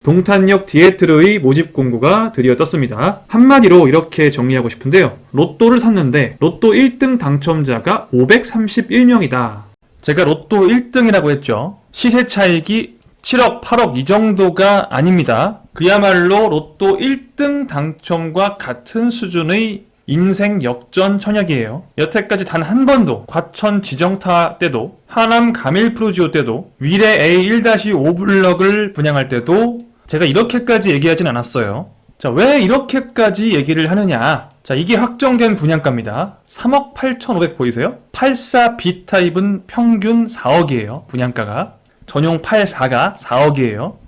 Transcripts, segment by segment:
동탄역 디에트르의 모집 공고가 드디어 떴습니다. 한마디로 이렇게 정리하고 싶은데요. 로또를 샀는데 로또 1등 당첨자가 531명이다. 제가 로또 1등이라고 했죠. 시세 차익이 7억, 8억 이 정도가 아닙니다. 그야말로 로또 1등 당첨과 같은 수준의 인생 역전 천약이에요. 여태까지 단 한 번도 과천 지정타 때도 하남 가밀프루지오 때도 위례 A1-5 블럭을 분양할 때도 제가 이렇게까지 얘기하진 않았어요. 자, 왜 이렇게까지 얘기를 하느냐? 자, 이게 확정된 분양가입니다. 3억 8,500 보이세요? 84 B타입은 평균 4억이에요. 분양가가. 전용 84가 4억이에요.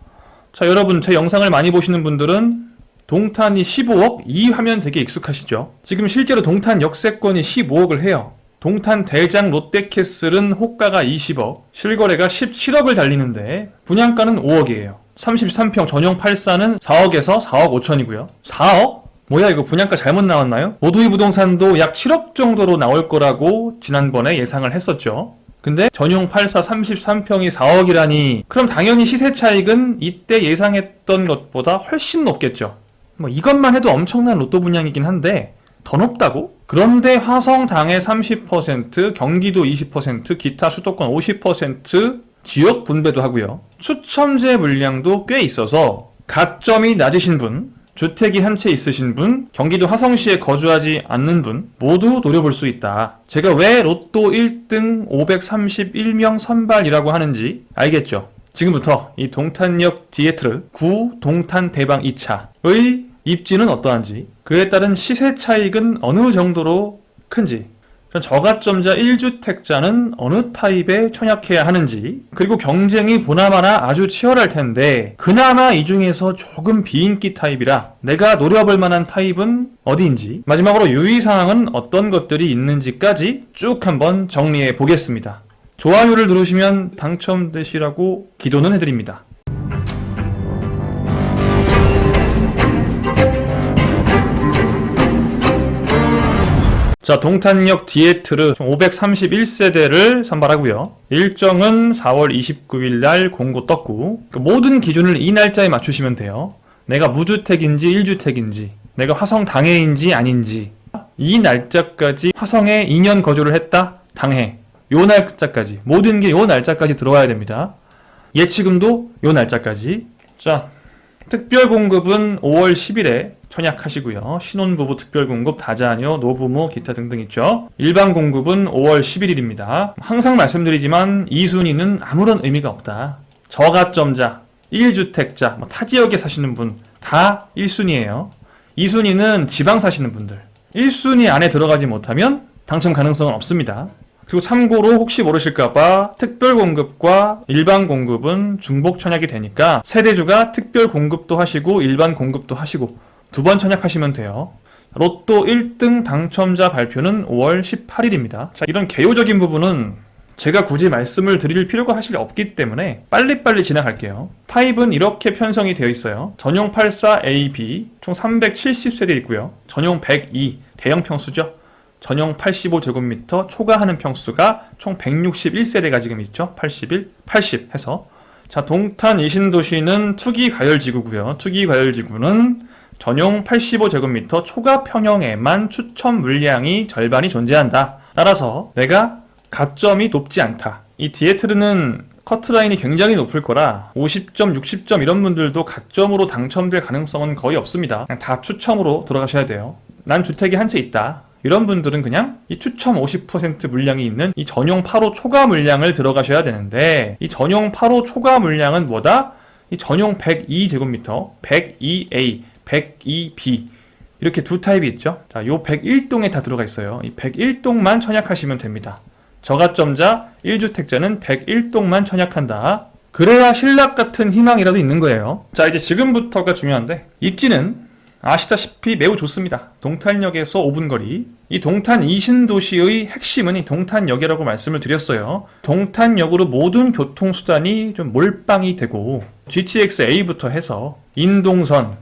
자, 여러분 제 영상을 많이 보시는 분들은 동탄이 15억? 이 화면 되게 익숙하시죠? 지금 실제로 동탄 역세권이 15억을 해요. 동탄 대장 롯데캐슬은 호가가 20억, 실거래가 17억을 달리는데 분양가는 5억이에요. 33평 전용 84는 4억에서 4억 5천이고요. 4억? 뭐야 이거 분양가 잘못 나왔나요? 모두이 부동산도 약 7억 정도로 나올 거라고 지난번에 예상을 했었죠. 근데 전용 84 33평이 4억이라니 그럼 당연히 시세 차익은 이때 예상했던 것보다 훨씬 높겠죠. 뭐 이것만 해도 엄청난 로또 분양이긴 한데 더 높다고? 그런데 화성당의 30%, 경기도 20%, 기타 수도권 50% 지역 분배도 하고요. 추첨제 물량도 꽤 있어서 가점이 낮으신 분, 주택이 한 채 있으신 분, 경기도 화성시에 거주하지 않는 분 모두 노려볼 수 있다. 제가 왜 로또 1등 531명 선발이라고 하는지 알겠죠? 지금부터 이 동탄역 디에트르 9 동탄 대방 2차의 입지는 어떠한지, 그에 따른 시세 차익은 어느 정도로 큰지, 저가점자 1주택자는 어느 타입에 청약해야 하는지, 그리고 경쟁이 보나마나 아주 치열할 텐데 그나마 이 중에서 조금 비인기 타입이라 내가 노려볼 만한 타입은 어디인지, 마지막으로 유의사항은 어떤 것들이 있는지까지 쭉 한번 정리해 보겠습니다. 좋아요를 누르시면 당첨되시라고 기도는 해드립니다. 자, 동탄역 디에트르 531세대를 선발하고요. 일정은 4월 29일 날 공고 떴고, 모든 기준을 이 날짜에 맞추시면 돼요. 내가 무주택인지 1주택인지, 내가 화성 당해인지 아닌지, 이 날짜까지 화성에 2년 거주를 했다? 당해. 요 날짜까지, 모든 게 요 날짜까지 들어와야 됩니다. 예치금도 요 날짜까지. 자, 특별공급은 5월 10일에 청약하시고요. 신혼부부 특별공급, 다자녀, 노부모, 기타 등등 있죠. 일반 공급은 5월 11일입니다. 항상 말씀드리지만 이 순위는 아무런 의미가 없다. 저가점자, 1주택자, 타지역에 사시는 분 다 1순위예요. 2순위는 지방 사시는 분들. 1순위 안에 들어가지 못하면 당첨 가능성은 없습니다. 그리고 참고로 혹시 모르실까봐 특별공급과 일반 공급은 중복 청약이 되니까 세대주가 특별공급도 하시고 일반 공급도 하시고 두 번 청약하시면 돼요. 로또 1등 당첨자 발표는 5월 18일입니다. 자, 이런 개요적인 부분은 제가 굳이 말씀을 드릴 필요가 사실 없기 때문에 빨리빨리 지나갈게요. 타입은 이렇게 편성이 되어 있어요. 전용 84AB 총 370세대 있고요. 전용 102 대형 평수죠. 전용 85제곱미터 초과하는 평수가 총 161세대가 지금 있죠. 81, 80 해서. 자, 동탄 이신도시는 투기과열지구고요. 투기과열지구는 전용 85제곱미터 초과 평형에만 추첨 물량이 절반이 존재한다. 따라서 내가 가점이 높지 않다. 이 디에트르는 커트라인이 굉장히 높을 거라 50점, 60점 이런 분들도 가점으로 당첨될 가능성은 거의 없습니다. 그냥 다 추첨으로 들어가셔야 돼요. 난 주택이 한 채 있다. 이런 분들은 그냥 이 추첨 50% 물량이 있는 이 전용 8호 초과 물량을 들어가셔야 되는데, 이 전용 8호 초과 물량은 뭐다? 이 전용 102제곱미터, 102A, 102B 이렇게 두 타입이 있죠. 자, 요 101동에 다 들어가 있어요. 이 101동만 청약하시면 됩니다. 저가점자 1주택자는 101동만 청약한다. 그래야 신락 같은 희망이라도 있는 거예요. 자, 이제 지금부터가 중요한데, 입지는 아시다시피 매우 좋습니다. 동탄역에서 5분 거리. 이 동탄 이신도시의 핵심은 이 동탄역이라고 말씀을 드렸어요. 동탄역으로 모든 교통수단이 좀 몰빵이 되고, GTX-A부터 해서 인동선,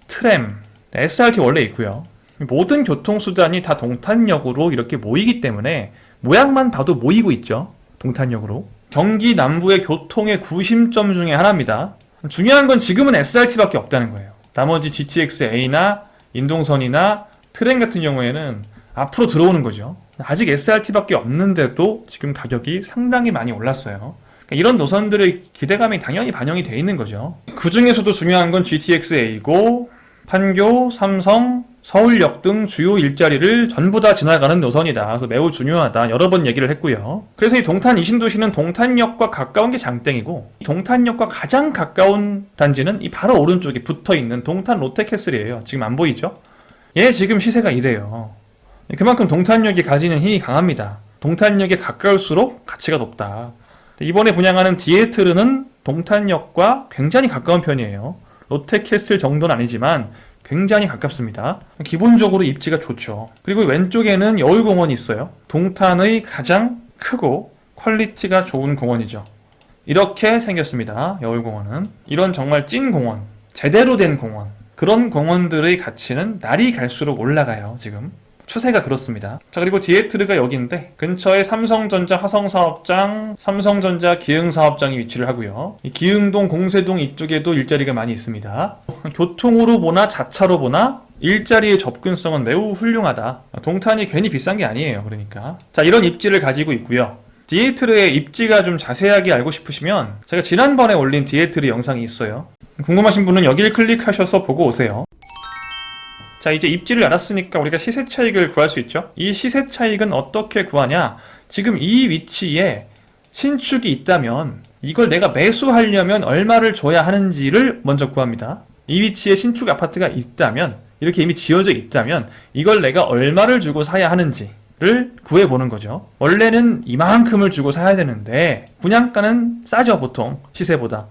트램, SRT 원래 있고요. 모든 교통수단이 다 동탄역으로 이렇게 모이기 때문에 모양만 봐도 모이고 있죠. 동탄역으로. 경기 남부의 교통의 구심점 중에 하나입니다. 중요한 건 지금은 SRT밖에 없다는 거예요. 나머지 GTX-A나 인동선이나 트램 같은 경우에는 앞으로 들어오는 거죠. 아직 SRT밖에 없는데도 지금 가격이 상당히 많이 올랐어요. 이런 노선들의 기대감이 당연히 반영이 돼 있는 거죠. 그 중에서도 중요한 건 GTX-A고 판교, 삼성, 서울역 등 주요 일자리를 전부 다 지나가는 노선이다. 그래서 매우 중요하다. 여러 번 얘기를 했고요. 그래서 이 동탄 이신도시는 동탄역과 가까운 게 장땡이고 동탄역과 가장 가까운 단지는 이 바로 오른쪽에 붙어있는 동탄 롯데캐슬이에요. 지금 안 보이죠? 얘 지금 시세가 이래요. 그만큼 동탄역이 가지는 힘이 강합니다. 동탄역에 가까울수록 가치가 높다. 이번에 분양하는 디에트르는 동탄역과 굉장히 가까운 편이에요. 롯데캐슬 정도는 아니지만 굉장히 가깝습니다. 기본적으로 입지가 좋죠. 그리고 왼쪽에는 여울공원이 있어요. 동탄의 가장 크고 퀄리티가 좋은 공원이죠. 이렇게 생겼습니다. 여울공원은. 이런 정말 찐 공원, 제대로 된 공원, 그런 공원들의 가치는 날이 갈수록 올라가요. 지금 추세가 그렇습니다. 자, 그리고 디에트르가 여기인데 근처에 삼성전자 화성사업장, 삼성전자 기흥사업장이 위치를 하고요. 이 기흥동, 공세동 이쪽에도 일자리가 많이 있습니다. 교통으로 보나 자차로 보나 일자리의 접근성은 매우 훌륭하다. 동탄이 괜히 비싼 게 아니에요. 그러니까 자, 이런 입지를 가지고 있고요. 디에트르의 입지가 좀 자세하게 알고 싶으시면 제가 지난번에 올린 디에트르 영상이 있어요. 궁금하신 분은 여기를 클릭하셔서 보고 오세요. 자, 이제 입지를 알았으니까 우리가 시세 차익을 구할 수 있죠. 이 시세 차익은 어떻게 구하냐? 지금 이 위치에 신축이 있다면 이걸 내가 매수하려면 얼마를 줘야 하는지를 먼저 구합니다. 이 위치에 신축 아파트가 있다면, 이렇게 이미 지어져 있다면 이걸 내가 얼마를 주고 사야 하는지를 구해보는 거죠. 원래는 이만큼을 주고 사야 되는데 분양가는 싸죠, 보통 시세보다.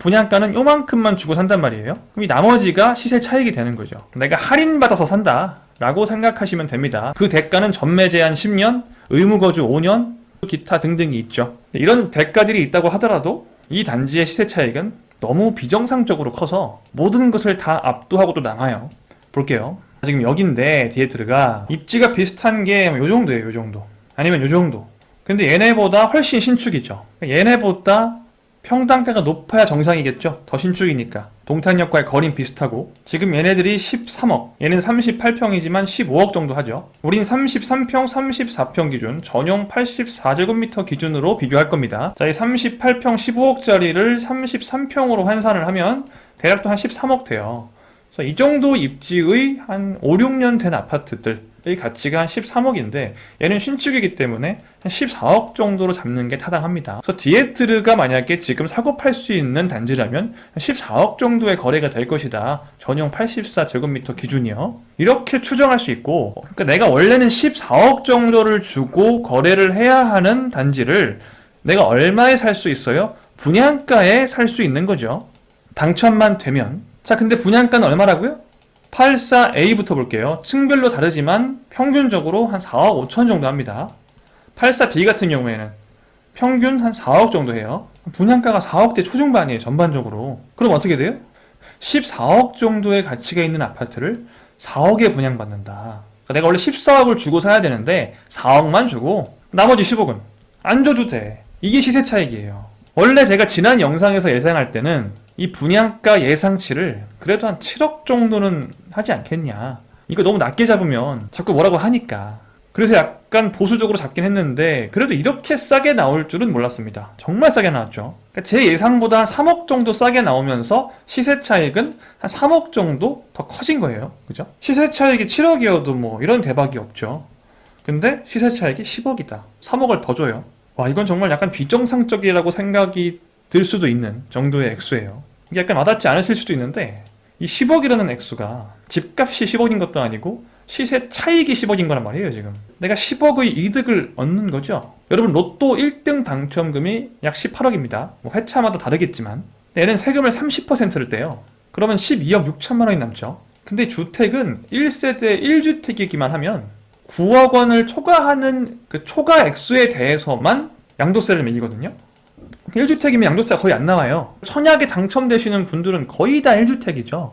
분양가는 요만큼만 주고 산단 말이에요. 그럼 이 나머지가 시세 차익이 되는 거죠. 내가 할인받아서 산다 라고 생각하시면 됩니다. 그 대가는 전매 제한 10년, 의무거주 5년, 기타 등등이 있죠. 이런 대가들이 있다고 하더라도 이 단지의 시세 차익은 너무 비정상적으로 커서 모든 것을 다 압도하고 또 남아요. 볼게요. 지금 여긴데 디에트르가 입지가 비슷한 게 요 정도예요. 요 정도. 아니면 요 정도. 근데 얘네보다 훨씬 신축이죠. 얘네보다 평당가가 높아야 정상이겠죠. 더 신축이니까. 동탄역과의 거리는 비슷하고 지금 얘네들이 13억, 얘는 38평이지만 15억 정도 하죠. 우린 33평, 34평 기준, 전용 84제곱미터 기준으로 비교할 겁니다. 자, 이 38평 15억짜리를 33평으로 환산을 하면 대략 한 13억 돼요. 그래서 이 정도 입지의 한 5, 6년 된 아파트들의 가치가 한 13억인데 얘는 신축이기 때문에 한 14억 정도로 잡는 게 타당합니다. 그래서 디에트르가 만약에 지금 사고 팔 수 있는 단지라면 14억 정도의 거래가 될 것이다. 전용 84제곱미터 기준이요. 이렇게 추정할 수 있고, 그러니까 내가 원래는 14억 정도를 주고 거래를 해야 하는 단지를 내가 얼마에 살 수 있어요? 분양가에 살 수 있는 거죠. 당첨만 되면. 자, 근데 분양가는 얼마라고요? 84A부터 볼게요. 층별로 다르지만 평균적으로 한 4억 5천 정도 합니다. 84B 같은 경우에는 평균 한 4억 정도 해요. 분양가가 4억대 초중반이에요, 전반적으로. 그럼 어떻게 돼요? 14억 정도의 가치가 있는 아파트를 4억에 분양받는다. 그러니까 내가 원래 14억을 주고 사야 되는데 4억만 주고 나머지 10억은 안 줘도 돼. 이게 시세 차익이에요. 원래 제가 지난 영상에서 예상할 때는 이 분양가 예상치를 그래도 한 7억 정도는 하지 않겠냐. 이거 너무 낮게 잡으면 자꾸 뭐라고 하니까. 그래서 약간 보수적으로 잡긴 했는데 그래도 이렇게 싸게 나올 줄은 몰랐습니다. 정말 싸게 나왔죠. 그러니까 제 예상보다 한 3억 정도 싸게 나오면서 시세 차익은 한 3억 정도 더 커진 거예요. 그죠? 시세 차익이 7억이어도 뭐 이런 대박이 없죠. 근데 시세 차익이 10억이다. 3억을 더 줘요. 와, 이건 정말 약간 비정상적이라고 생각이 들 수도 있는 정도의 액수예요. 이게 약간 와닿지 않으실 수도 있는데 이 10억이라는 액수가 집값이 10억인 것도 아니고 시세 차익이 10억인 거란 말이에요. 지금 내가 10억의 이득을 얻는 거죠. 여러분, 로또 1등 당첨금이 약 18억입니다. 뭐 회차마다 다르겠지만 얘는 세금을 30%를 떼요. 그러면 12억 6천만 원이 남죠. 근데 주택은 1세대 1주택이기만 하면 9억 원을 초과하는 그 초과 액수에 대해서만 양도세를 매기거든요. 1주택이면 양도세가 거의 안 나와요. 청약에 당첨되시는 분들은 거의 다 1주택이죠.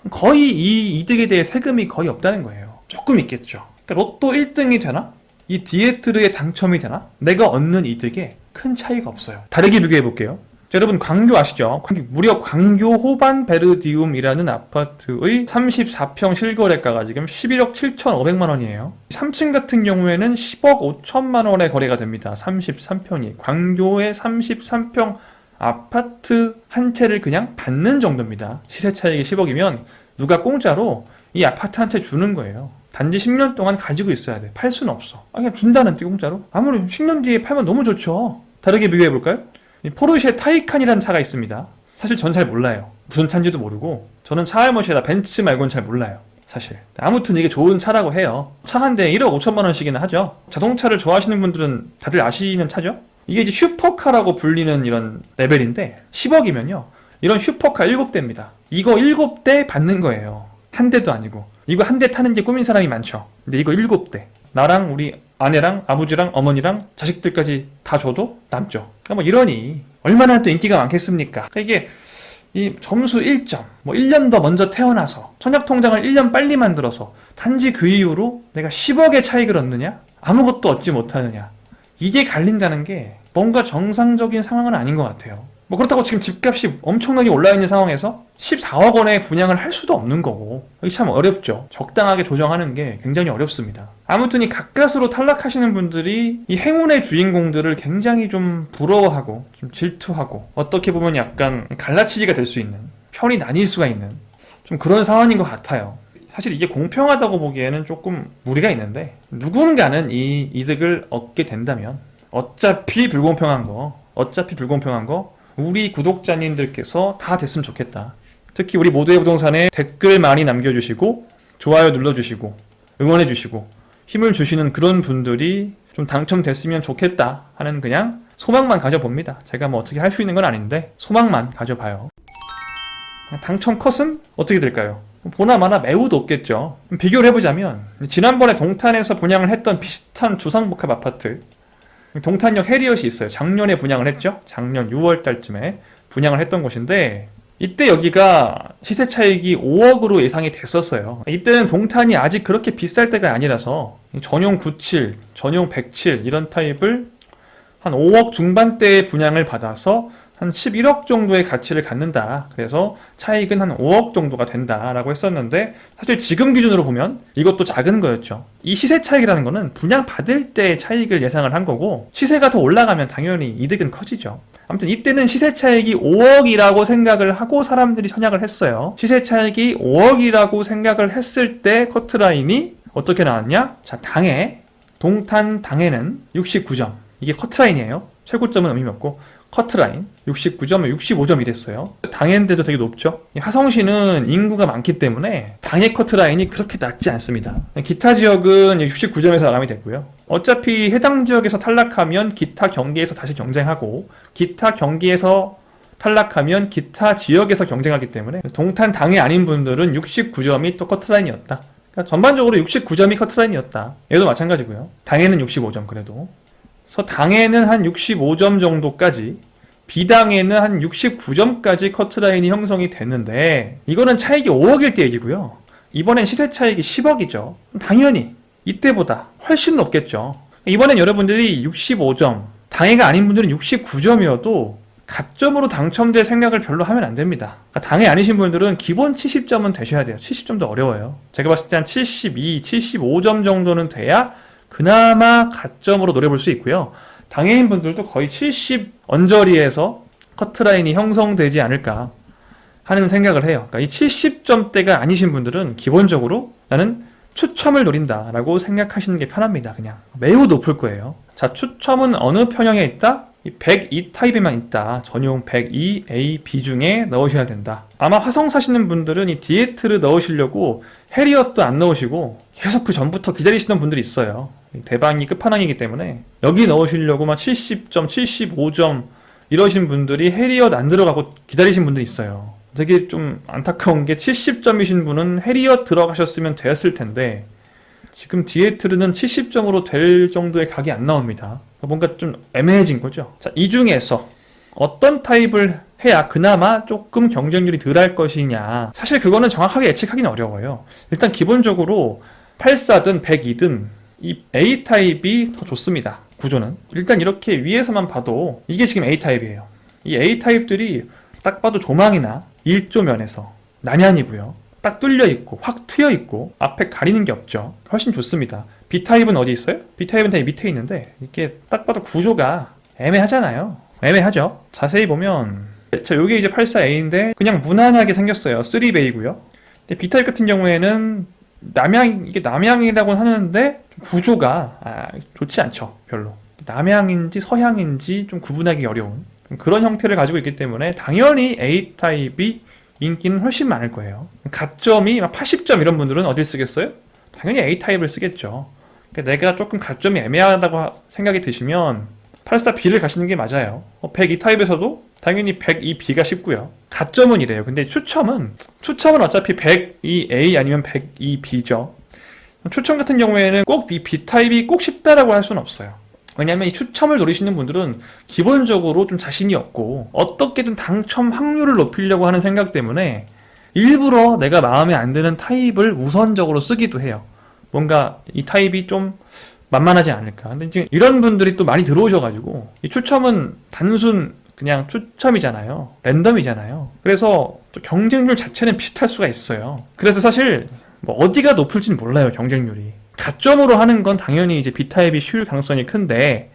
거의 이 이득에 대해 세금이 거의 없다는 거예요. 조금 있겠죠. 그러니까 로또 1등이 되나? 이 디에트르에 당첨이 되나? 내가 얻는 이득에 큰 차이가 없어요. 다르게 비교해 볼게요. 자, 여러분 광교 아시죠? 무려 광교 호반 베르디움이라는 아파트의 34평 실거래가가 지금 11억 7,500만 원이에요. 3층 같은 경우에는 10억 5천만 원에 거래가 됩니다. 33평이. 광교의 33평 아파트 한 채를 그냥 받는 정도입니다. 시세 차익이 10억이면 누가 공짜로 이 아파트 한 채 주는 거예요. 단지 10년 동안 가지고 있어야 돼. 팔 수는 없어. 그냥 준다는데 공짜로? 아무리 10년 뒤에 팔면 너무 좋죠. 다르게 비교해볼까요? 포르쉐 타이칸이라는 차가 있습니다. 사실 전 잘 몰라요. 무슨 차인지도 모르고 저는 차 알못이라 벤츠 말고는 잘 몰라요. 사실 아무튼 이게 좋은 차라고 해요. 차 한 대에 1억 5천만 원씩이나 하죠. 자동차를 좋아하시는 분들은 다들 아시는 차죠? 이게 이제 슈퍼카라고 불리는 이런 레벨인데 10억이면요 이런 슈퍼카 7대입니다. 이거 7대 받는 거예요. 한 대도 아니고. 이거 한 대 타는 게 꿈인 사람이 많죠. 근데 이거 7대. 나랑 우리 아내랑 아버지랑 어머니랑 자식들까지 다 줘도 남죠. 그러니까 뭐 이러니 얼마나 또 인기가 많겠습니까? 그러니까 이게 이 점수 1점, 뭐 1년 더 먼저 태어나서 청약통장을 1년 빨리 만들어서 단지 그 이유로 내가 10억의 차익을 얻느냐? 아무것도 얻지 못하느냐? 이게 갈린다는 게 뭔가 정상적인 상황은 아닌 것 같아요. 뭐 그렇다고 지금 집값이 엄청나게 올라있는 상황에서 14억 원에 분양을 할 수도 없는 거고 이게 참 어렵죠. 적당하게 조정하는 게 굉장히 어렵습니다. 아무튼 이 가까스로 탈락하시는 분들이 이 행운의 주인공들을 굉장히 좀 부러워하고 좀 질투하고 어떻게 보면 약간 갈라치기가 될 수 있는 편이 나뉠 수가 있는 좀 그런 상황인 것 같아요. 사실 이게 공평하다고 보기에는 조금 무리가 있는데 누군가는 이 이득을 얻게 된다면 어차피 불공평한 거 우리 구독자님들께서 다 됐으면 좋겠다. 특히 우리 모두의 부동산에 댓글 많이 남겨주시고 좋아요 눌러주시고 응원해주시고 힘을 주시는 그런 분들이 좀 당첨됐으면 좋겠다 하는 그냥 소망만 가져봅니다. 제가 뭐 어떻게 할 수 있는 건 아닌데 소망만 가져봐요. 당첨 컷은 어떻게 될까요? 보나마나 매우 높겠죠. 비교를 해보자면 지난번에 동탄에서 분양을 했던 비슷한 주상복합 아파트 동탄역 해리엇이 있어요. 작년에 분양을 했죠. 작년 6월 달쯤에 분양을 했던 곳인데 이때 여기가 시세 차익이 5억으로 예상이 됐었어요. 이때는 동탄이 아직 그렇게 비쌀 때가 아니라서 전용 97, 전용 107 이런 타입을 한 5억 중반대에 분양을 받아서 한 11억 정도의 가치를 갖는다. 그래서 차익은 한 5억 정도가 된다라고 했었는데 사실 지금 기준으로 보면 이것도 작은 거였죠. 이 시세 차익이라는 거는 분양 받을 때 차익을 예상을 한 거고 시세가 더 올라가면 당연히 이득은 커지죠. 아무튼 이때는 시세 차익이 5억이라고 생각을 하고 사람들이 선약을 했어요. 시세 차익이 5억이라고 생각을 했을 때 커트라인이 어떻게 나왔냐? 자, 동탄 당해는 69점. 이게 커트라인이에요. 최고점은 의미 없고 커트라인 69점, 65점 이랬어요. 당해인데도 되게 높죠. 화성시는 인구가 많기 때문에 당해 커트라인이 그렇게 낮지 않습니다. 기타 지역은 69점에서 마감이 됐고요. 어차피 해당 지역에서 탈락하면 기타 경기에서 다시 경쟁하고 기타 경기에서 탈락하면 기타 지역에서 경쟁하기 때문에 동탄 당해 아닌 분들은 69점이 또 커트라인이었다. 그러니까 전반적으로 69점이 커트라인이었다. 얘도 마찬가지고요. 당해는 65점 그래도. 그래서 당해는 한 65점 정도까지 비당해는 한 69점까지 커트라인이 형성이 됐는데 이거는 차익이 5억일 때 얘기고요. 이번엔 시세 차익이 10억이죠. 당연히 이때보다 훨씬 높겠죠. 이번엔 여러분들이 65점, 당해가 아닌 분들은 69점이어도 가점으로 당첨될 생각을 별로 하면 안 됩니다. 그러니까 당해 아니신 분들은 기본 70점은 되셔야 돼요. 70점도 어려워요. 제가 봤을 때 한 72, 75점 정도는 돼야 그나마 가점으로 노려볼 수 있고요. 당해인 분들도 거의 70 언저리에서 커트라인이 형성되지 않을까 하는 생각을 해요. 그러니까 이 70점대가 아니신 분들은 기본적으로 나는 추첨을 노린다라고 생각하시는 게 편합니다. 그냥 매우 높을 거예요. 자, 추첨은 어느 편형에 있다? 이 102 타입에만 있다. 전용 102 A, B 중에 넣으셔야 된다. 아마 화성 사시는 분들은 이 디에트를 넣으시려고 해리엇도 안 넣으시고 계속 그 전부터 기다리시는 분들이 있어요. 대방이 끝판왕이기 때문에 여기 넣으시려고 막 70점, 75점 이러신 분들이 해리엇 안 들어가고 기다리신 분들이 있어요. 되게 좀 안타까운 게 70점이신 분은 해리엇 들어가셨으면 되었을 텐데 지금 디에트르는 70점으로 될 정도의 각이 안 나옵니다. 뭔가 좀 애매해진 거죠. 자, 이 중에서 어떤 타입을 해야 그나마 조금 경쟁률이 덜할 것이냐. 사실 그거는 정확하게 예측하기는 어려워요. 일단 기본적으로 84든 102든 이 A타입이 더 좋습니다. 구조는. 일단 이렇게 위에서만 봐도 이게 지금 A타입이에요. 이 A타입들이 딱 봐도 조망이나 일조면에서 난연이고요. 딱 뚫려있고 확 트여있고 앞에 가리는 게 없죠. 훨씬 좋습니다. B타입은 어디 있어요? B타입은 다 밑에 있는데 이게 딱 봐도 구조가 애매하잖아요. 애매하죠. 자세히 보면 요게 이제 84A인데 그냥 무난하게 생겼어요. 3베이고요. 근데 B타입 같은 경우에는 이게 남향이라고 하는데 구조가 좋지 않죠. 별로. 남향인지 서향인지 좀 구분하기 어려운 그런 형태를 가지고 있기 때문에 당연히 A타입이 인기는 훨씬 많을 거예요. 가점이 80점 이런 분들은 어딜 쓰겠어요? 당연히 A타입을 쓰겠죠. 그러니까 내가 조금 가점이 애매하다고 생각이 드시면 84B를 가시는 게 맞아요. 102타입에서도 당연히 102B가 쉽고요. 가점은 이래요. 근데 추첨은 어차피 102A 아니면 102B죠. 추첨 같은 경우에는 꼭 이 B타입이 꼭 쉽다라고 할 수는 없어요. 왜냐면 이 추첨을 노리시는 분들은 기본적으로 좀 자신이 없고 어떻게든 당첨 확률을 높이려고 하는 생각 때문에 일부러 내가 마음에 안 드는 타입을 우선적으로 쓰기도 해요. 뭔가 이 타입이 좀 만만하지 않을까. 근데 지금 이런 분들이 또 많이 들어오셔가지고 이 추첨은 단순 그냥 추첨이잖아요. 랜덤이잖아요. 그래서 또 경쟁률 자체는 비슷할 수가 있어요. 그래서 사실 뭐 어디가 높을지는 몰라요. 경쟁률이. 가점으로 하는 건 당연히 이제 B타입이 쉬울 가능성이 큰데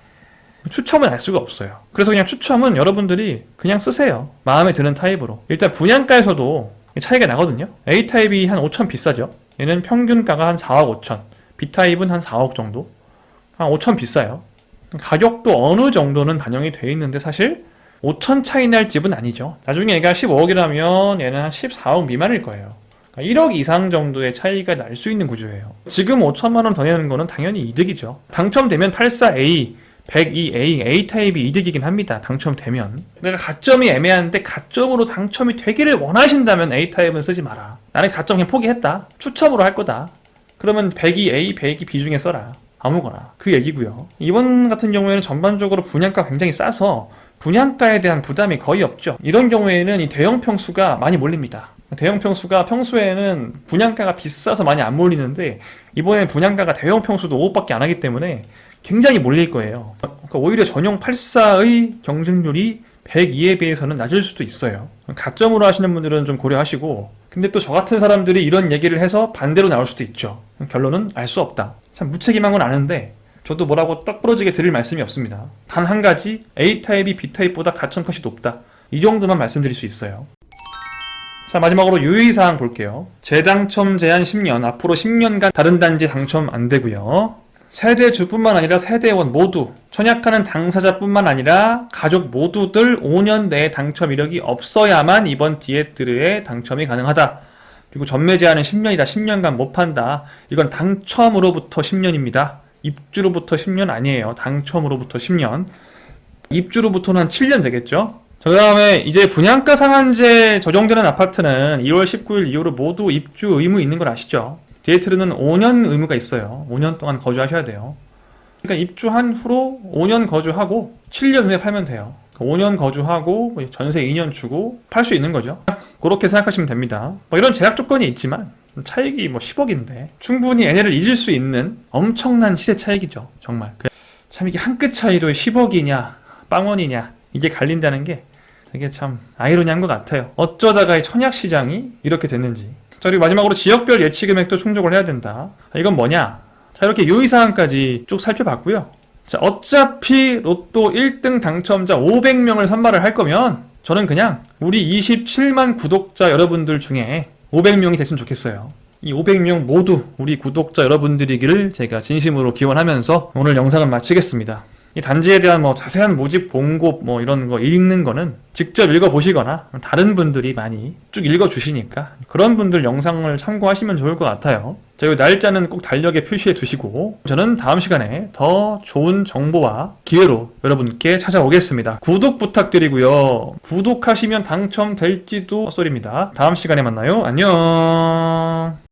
추첨은 알 수가 없어요. 그래서 그냥 추첨은 여러분들이 그냥 쓰세요. 마음에 드는 타입으로. 일단 분양가에서도 차이가 나거든요. A타입이 한 5천 비싸죠. 얘는 평균가가 한 4억 5천. B타입은 한 4억 정도. 한 5천 비싸요. 가격도 어느 정도는 반영이 돼 있는데 사실 5천 차이 날 집은 아니죠. 나중에 얘가 15억이라면 얘는 한 14억 미만일 거예요. 1억 이상 정도의 차이가 날 수 있는 구조예요. 지금 5천만 원 더 내는 거는 당연히 이득이죠. 당첨되면 84A, 102A, A타입이 이득이긴 합니다. 당첨되면. 내가 가점이 애매한데 가점으로 당첨이 되기를 원하신다면 A타입은 쓰지 마라. 나는 가점 그냥 포기했다. 추첨으로 할 거다. 그러면 102A, 102B 중에 써라. 아무거나. 그 얘기고요. 이번 같은 경우에는 전반적으로 분양가 굉장히 싸서 분양가에 대한 부담이 거의 없죠. 이런 경우에는 이 대형 평수가 많이 몰립니다. 대형 평수가 평소에는 분양가가 비싸서 많이 안 몰리는데 이번에 분양가가 대형 평수도 5억밖에 안 하기 때문에 굉장히 몰릴 거예요. 그러니까 오히려 전용 84의 경쟁률이 102에 비해서는 낮을 수도 있어요. 가점으로 하시는 분들은 좀 고려하시고 근데 또 저 같은 사람들이 이런 얘기를 해서 반대로 나올 수도 있죠. 결론은 알 수 없다. 참 무책임한 건 아는데 저도 뭐라고 떡 부러지게 드릴 말씀이 없습니다. 단 한 가지 A타입이 B타입보다 가점컷이 높다. 이 정도만 말씀드릴 수 있어요. 자, 마지막으로 유의사항 볼게요. 재당첨 제한 10년, 앞으로 10년간 다른 단지 당첨 안 되고요. 세대주뿐만 아니라 세대원 모두, 청약하는 당사자뿐만 아니라 가족 모두들 5년 내에 당첨 이력이 없어야만 이번 디에트르에 당첨이 가능하다. 그리고 전매 제한은 10년이다. 10년간 못 판다. 이건 당첨으로부터 10년입니다. 입주로부터 10년 아니에요. 당첨으로부터 10년. 입주로부터는 한 7년 되겠죠? 그 다음에 이제 분양가 상한제 적용되는 아파트는 2월 19일 이후로 모두 입주 의무 있는 걸 아시죠? 디에트르는 5년 의무가 있어요. 5년 동안 거주하셔야 돼요. 그러니까 입주한 후로 5년 거주하고 7년 후에 팔면 돼요. 5년 거주하고 전세 2년 주고 팔 수 있는 거죠. 그렇게 생각하시면 됩니다. 뭐 이런 제약 조건이 있지만 차익이 뭐 10억인데 충분히 얘네를 잊을 수 있는 엄청난 시세 차익이죠. 정말. 참 이게 한 끗 차이로 10억이냐 빵원이냐 이게 갈린다는 게 이게 참 아이러니한 것 같아요. 어쩌다가 이 청약시장이 이렇게 됐는지. 자, 그리고 마지막으로 지역별 예치 금액도 충족을 해야 된다. 이건 뭐냐? 자, 이렇게 유의사항까지 쭉 살펴봤고요. 자, 어차피 로또 1등 당첨자 500명을 선발을 할 거면 저는 그냥 우리 27만 구독자 여러분들 중에 500명이 됐으면 좋겠어요. 이 500명 모두 우리 구독자 여러분들이기를 제가 진심으로 기원하면서 오늘 영상은 마치겠습니다. 이 단지에 대한 뭐 자세한 모집 공고 뭐 이런 거 읽는 거는 직접 읽어보시거나 다른 분들이 많이 쭉 읽어주시니까 그런 분들 영상을 참고하시면 좋을 것 같아요. 자, 이 날짜는 꼭 달력에 표시해 두시고 저는 다음 시간에 더 좋은 정보와 기회로 여러분께 찾아오겠습니다. 구독 부탁드리고요. 구독하시면 당첨될지도 헛소리입니다. 다음 시간에 만나요. 안녕.